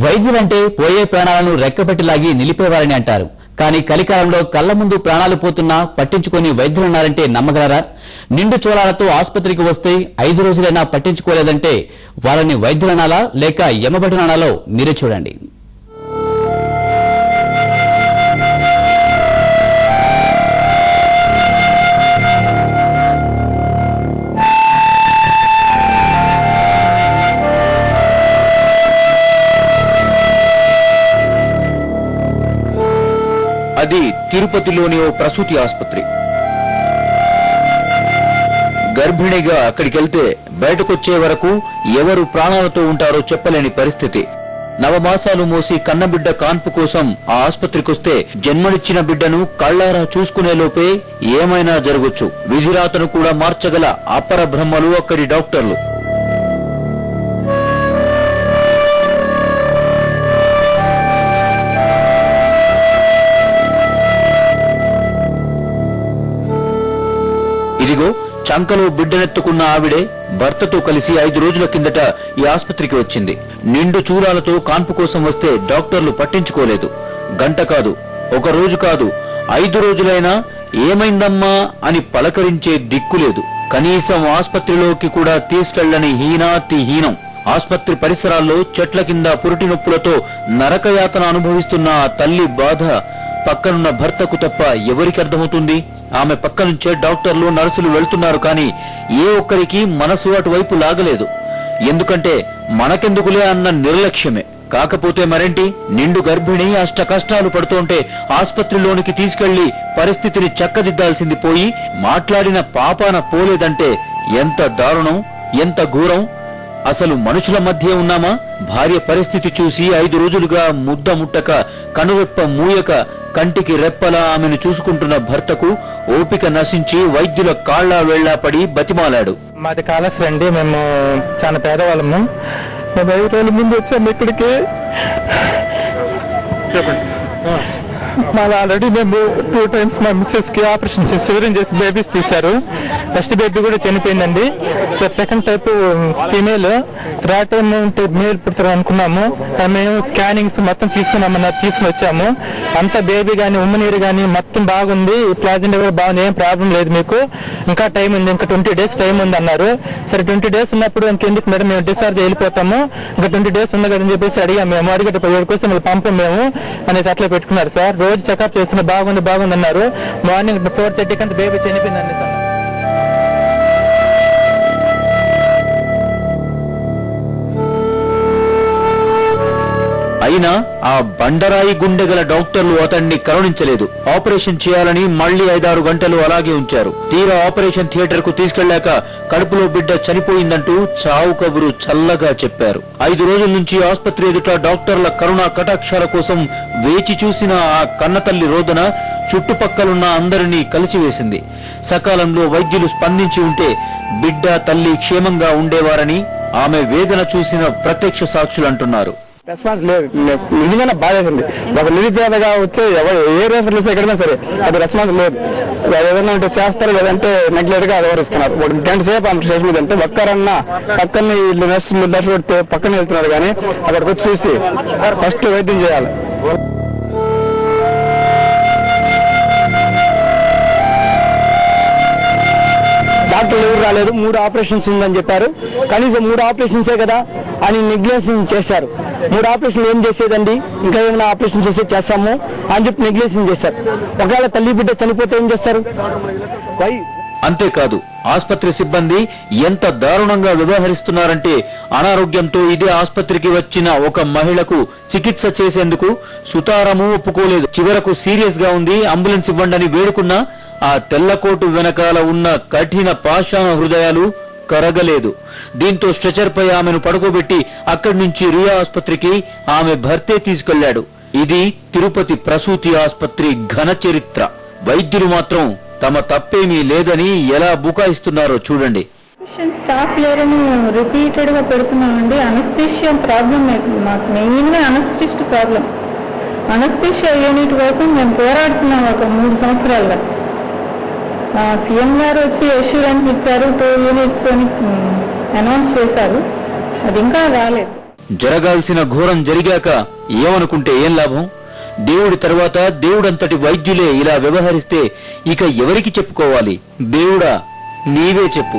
వైద్యులంటే పోయే ప్రాణాలను రెక్కపెట్టిలాగి నిలిపేవారని అంటారు. కానీ కలికాలంలో కళ్ల ముందు ప్రాణాలు పోతున్నా పట్టించుకొని వైద్యులున్నారంటే నమ్మగలరా? నిండు చోళాలతో ఆసుపత్రికి వస్తే 5 రోజులైనా పట్టించుకోలేదంటే వాళ్ళని వైద్యులనాలా లేక యమబడినాలో మీరే చూడండి. అది తిరుపతిలోని ఓ ప్రసూతి ఆసుపత్రి. గర్భిణిగా అక్కడికెళ్తే బయటకొచ్చే వరకు ఎవరు ప్రాణాలతో ఉంటారో చెప్పలేని పరిస్థితి. నవమాసాలు మోసి కన్నబిడ్డ కాన్పు కోసం ఆ ఆసుపత్రికొస్తే జన్మనిచ్చిన బిడ్డను కళ్లారా చూసుకునే లోపే ఏమైనా జరగొచ్చు. విధిరాతను కూడా మార్చగల అపర బ్రహ్మలు అక్కడి డాక్టర్లు. ఇదిగో చంకలో బిడ్డనెత్తుకున్న ఆవిడే భర్తతో కలిసి 5 రోజుల కిందట ఈ ఆసుపత్రికి వచ్చింది. నిండు చూరాలతో కాన్పు కోసం వస్తే డాక్టర్లు పట్టించుకోలేదు. గంట కాదు, ఒక రోజు కాదు, 5 రోజులైనా ఏమైందమ్మా అని పలకరించే దిక్కులేదు. కనీసం ఆసుపత్రిలోకి కూడా తీసుకెళ్లని హీనాతి హీనం. ఆసుపత్రి పరిసరాల్లో చెట్ల కింద పురిటి నొప్పులతో నరకయాతన అనుభవిస్తున్న ఆ తల్లి బాధ పక్కనున్న భర్తకు తప్ప ఎవరికి అర్థమవుతుంది? ఆమె పక్క నుంచే డాక్టర్లు నర్సులు వెళ్తున్నారు, కానీ ఏ ఒక్కరికి మనసు అటువైపు లాగలేదు. ఎందుకంటే మనకెందుకులే అన్న నిర్లక్ష్యమే. కాకపోతే మరేంటి, నిండు గర్భిణి అష్ట కష్టాలు పడుతుంటే ఆసుపత్రిలోనికి తీసుకెళ్లి పరిస్థితిని చక్కదిద్దాల్సింది పోయి మాట్లాడిన పాపాన పోలేదంటే ఎంత దారుణం, ఎంత ఘోరం. అసలు మనుషుల మధ్య ఉన్నామా? భార్య పరిస్థితి చూసి 5 రోజులుగా ముద్ద ముట్టక కనురెప్ప మూయక కంటికి రెప్పలా ఆమెను చూసుకుంటున్న భర్తకు ఓపిక నశించి వైద్యుల కాళ్ల వేళ్లా పడి బతిమాలాడు. మాది కాళేశ్వరం అండి. మేము చాలా పేదవాళ్ళము. మేము 5 రోజుల ముందు వచ్చాము ఇక్కడికి. మాది ఆల్రెడీ మేము 2 times మా మిస్సెస్ కి ఆపరేషన్ చేసి సిజరీన్ చేసి బేబీస్ తీశారు. ఫస్ట్ బేబీ కూడా చనిపోయిందండి. So second type female, third time male పుడతారు అనుకున్నాము. కానీ మేము స్కానింగ్స్ మొత్తం తీసుకున్నామన్నారు, తీసుకుని వచ్చాము. అంతా బేబీ కానీ ఉమ్మనీరు కానీ మొత్తం బాగుంది. ప్లాజెంట్ కూడా బాగుంది, ఏం ప్రాబ్లం లేదు, మీకు ఇంకా టైం ఉంది, ఇంకా 20 days టైం ఉంది అన్నారు. సరే 20 days ఉన్నప్పుడు ఇంకెందుకు మేడం, మేము డిశ్చార్జ్ వెళ్ళిపోతాము, ఇంకా 20 days ఉంది కదని చెప్పేసి అడిగాము. మేము అడిగేట 7 వస్తే మళ్ళీ పంపం మేము అనేసి అట్లా పెట్టుకున్నారు సార్. రోజు చెకప్ చేస్తున్నా బాగుంది బాగుంది అన్నారు. మార్నింగ్ 4:30 కంటే బేబీ చనిపోయిందండి సార్. అయినా ఆ బండరాయి గుండె గల డాక్టర్లు అతన్ని కరుణించలేదు. ఆపరేషన్ చేయాలని మళ్లీ 5-6 గంటలు అలాగే ఉంచారు. తీరా ఆపరేషన్ థియేటర్ కు తీసుకెళ్లాక కడుపులో బిడ్డ చనిపోయిందంటూ చావు కబురు చల్లగా చెప్పారు. 5 రోజుల నుంచి ఆసుపత్రి ఎదుట డాక్టర్ల కరుణా కటాక్షాల కోసం వేచి చూసిన ఆ కన్నతల్లి రోదన చుట్టుపక్కలున్న అందరినీ కలిసివేసింది. సకాలంలో వైద్యులు స్పందించి ఉంటే బిడ్డ తల్లి క్షేమంగా ఉండేవారని ఆమె వేదన చూసిన ప్రత్యక్ష సాక్షులు అంటున్నారు. రెస్పాన్స్ లేదు, నిజంగానే బాధేసింది. ఒక నిరుపేదగా వచ్చే ఎవరు ఏ హాస్పిటల్ వస్తే ఎక్కడైనా సరే అది రెస్పాన్స్ లేదు. ఏదైనా అంటే చేస్తారు, లేదంటే నెగ్లెక్ట్ గా వ్యవహరిస్తున్నారు. 1 గంట సేపు ఆమె స్టేషన్ మీద అంటే ఒక్కరన్నా పక్కన నర్సు పెడితే పక్కన వెళ్తున్నారు, కానీ అక్కడికి వచ్చి చూసి ఫస్ట్ వైద్యం చేయాలి. డాక్టర్లు ఎవరు రాలేదు. 3 ఆపరేషన్స్ ఉందని చెప్పారు. కనీసం 3 ఆపరేషన్సే కదా అని నెగ్లెక్షన్ చేశారు. 3 ఆపరేషన్లు ఏం చేసేదండి, ఇంకా ఏమైనా ఆపరేషన్ చేస్తాము అని చెప్పి నెగ్లెక్షన్ చేశారు. ఒకవేళ తల్లి బిడ్డ చనిపోతే ఏం చేస్తారు? అంతేకాదు, ఆసుపత్రి సిబ్బంది ఎంత దారుణంగా వ్యవహరిస్తున్నారంటే అనారోగ్యంతో ఇదే ఆసుపత్రికి వచ్చిన ఒక మహిళకు చికిత్స చేసేందుకు సుతారము ఒప్పుకోలేదు. చివరకు సీరియస్ గా ఉంది, అంబులెన్స్ ఇవ్వండి వేడుకున్నా ఆ తెల్లకోటు వెనకాల ఉన్న కఠిన పాషాణ హృదయాలు కరగలేదు. దీంతో స్ట్రెచర్ పై ఆమెను పడుకోబెట్టి అక్కడి నుంచి రియా ఆసుపత్రికి ఆమె భర్తే తీసుకెళ్లాడు. ఇది తిరుపతి ప్రసూతి ఆసుపత్రి ఘన చరిత్ర. వైద్యులు మాత్రం తమ తప్పేమీ లేదని ఎలా బుకాయిస్తున్నారో చూడండి. స్టాఫ్ లేరని రిపీటెడ్ గా పెడుతున్నామండి. అనస్థిషియా ప్రాబ్లం మాకు మెయిన్ గా అనస్థిస్ట్ ప్రాబ్లం. అనస్థిషియా యూనిట్ కోసం మేము పోరాడుతున్నాం ఒక 3 సంవత్సరాలుగా. సీఎం గారు వచ్చి అష్యూరెన్స్ ఇచ్చారు, 2 units అని అనౌన్స్ చేశారు. అది ఇంకా రాలేదు. జరగాల్సిన ఘోరం జరిగాక ఏమనుకుంటే ఏం లాభం? దేవుడి తర్వాత దేవుడంతటి వైద్యులే ఇలా వ్యవహరిస్తే ఇక ఎవరికి చెప్పుకోవాలి? దేవుడా, నీవే చెప్పు.